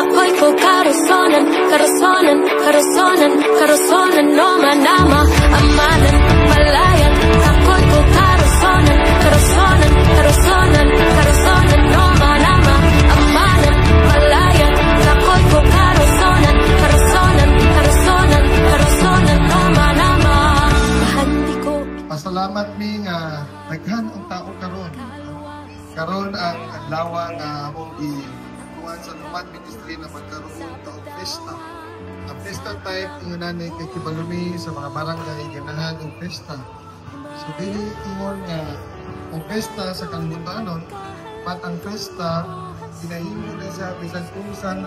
kapoy ko karosonan, karosonan, karosonan, karosonan, no manama, amanan, palayan, kapoy ko karosonan, karosonan, karosonan, karosonan, no manama, amanan, palayan, kapoy ko karosonan, karosonan, karosonan, karosonan, no manama. Handi ko. Pasalamat mi nga naghan ang tao karon ang adlaw nga among ikuan sa Luman Ministry na magkaroon ta og pesta. Ang pesta type ingon ni kay kibalumi sa mga barangay ganahan og pesta. So dili ingon nga ang pesta sa kalibutan pat ang pesta pinahimo na sa bisan kung saan